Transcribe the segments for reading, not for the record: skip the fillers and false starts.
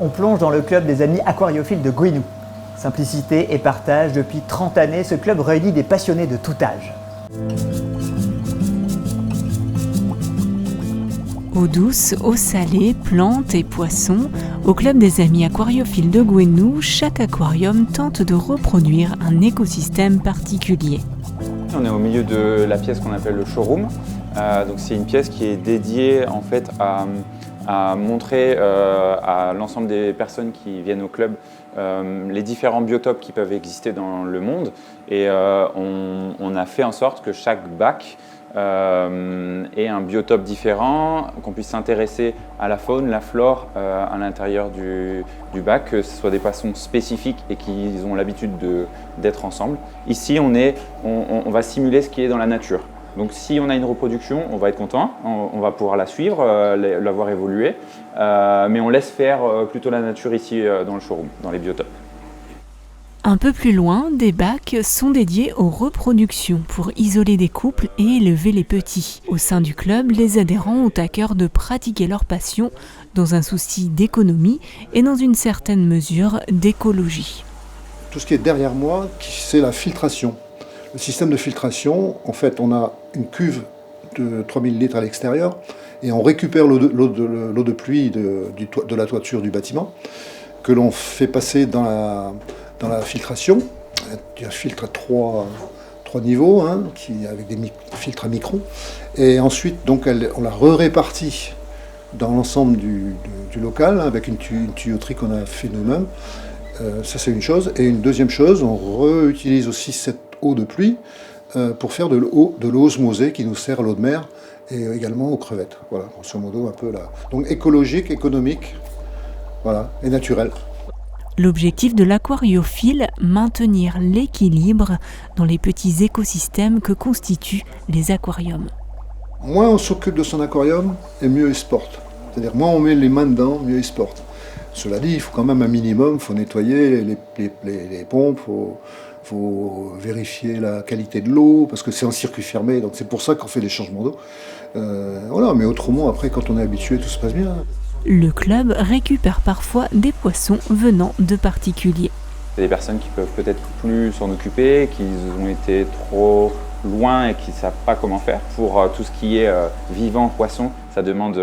On plonge dans le club des amis aquariophiles de Gouinou. Simplicité et partage, depuis 30 années, ce club réunit des passionnés de tout âge. Eau douce, eau salée, plantes et poissons, au club des amis aquariophiles de Gouinou, chaque aquarium tente de reproduire un écosystème particulier. On est au milieu de la pièce qu'on appelle le showroom. Donc c'est une pièce qui est dédiée en fait à montrer à l'ensemble des personnes qui viennent au club les différents biotopes qui peuvent exister dans le monde. Et on a fait en sorte que chaque bac ait un biotope différent, qu'on puisse s'intéresser à la faune, la flore à l'intérieur du bac, que ce soit des poissons spécifiques et qu'ils ont l'habitude d'être ensemble. Ici, on va simuler ce qui est dans la nature. Donc si on a une reproduction, on va être content, on va pouvoir la suivre, la voir évoluer, mais on laisse faire plutôt la nature ici dans le showroom, dans les biotopes. Un peu plus loin, des bacs sont dédiés aux reproductions pour isoler des couples et élever les petits. Au sein du club, les adhérents ont à cœur de pratiquer leur passion dans un souci d'économie et dans une certaine mesure d'écologie. Tout ce qui est derrière moi, c'est la filtration. Le système de filtration, en fait, on a une cuve de 3000 litres à l'extérieur et on récupère l'eau de pluie de la toiture du bâtiment que l'on fait passer dans la filtration. Il y a un filtre à trois niveaux, avec des filtres à microns. Et ensuite, donc, on la répartit dans l'ensemble du local avec une tuyauterie qu'on a fait nous-mêmes. Ça, c'est une chose. Et une deuxième chose, on réutilise aussi cette eau de pluie pour faire de l'eau osmosée qui nous sert à l'eau de mer et également aux crevettes. Voilà, grosso modo, un peu là. Donc écologique, économique, voilà, et naturel. L'objectif de l'aquariophile, maintenir l'équilibre dans les petits écosystèmes que constituent les aquariums. Moins on s'occupe de son aquarium, et mieux il se porte. C'est-à-dire, moins on met les mains dedans, mieux il se porte. Cela dit, il faut quand même un minimum, il faut nettoyer les pompes, il faut vérifier la qualité de l'eau, parce que c'est un circuit fermé, donc c'est pour ça qu'on fait des changements d'eau. Voilà, mais autrement, après, quand on est habitué, tout se passe bien. Le club récupère parfois des poissons venant de particuliers. Il y a des personnes qui peuvent peut-être plus s'en occuper, qui ont été trop loin et qui ne savent pas comment faire. Pour tout ce qui est vivant, poisson, ça demande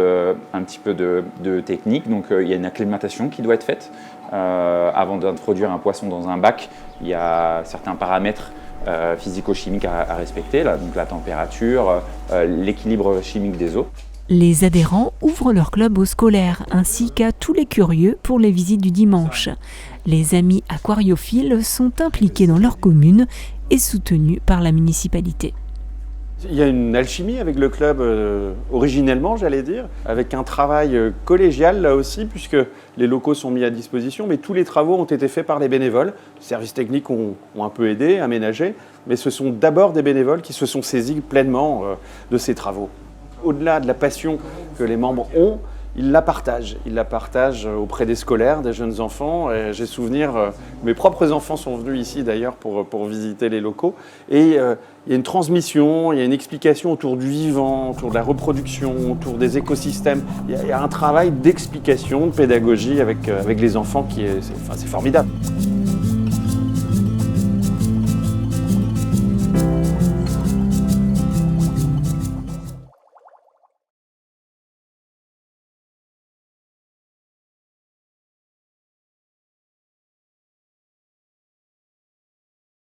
un petit peu de technique. Donc il y a une acclimatation qui doit être faite. Avant d'introduire un poisson dans un bac, il y a certains paramètres physico-chimiques à respecter, donc la température, l'équilibre chimique des eaux. Les adhérents ouvrent leur club aux scolaires ainsi qu'à tous les curieux pour les visites du dimanche. Les amis aquariophiles sont impliqués dans leur commune et soutenus par la municipalité. Il y a une alchimie avec le club originellement, j'allais dire, avec un travail collégial là aussi, puisque les locaux sont mis à disposition, mais tous les travaux ont été faits par les bénévoles. Les services techniques ont un peu aidé, aménagé, mais ce sont d'abord des bénévoles qui se sont saisis pleinement de ces travaux. Au-delà de la passion que les membres ont, ils la partagent. Ils la partagent auprès des scolaires, des jeunes enfants. Et j'ai souvenir, mes propres enfants sont venus ici d'ailleurs pour visiter les locaux. Et il y a une transmission, il y a une explication autour du vivant, autour de la reproduction, autour des écosystèmes. Il y a un travail d'explication, de pédagogie avec les enfants c'est formidable.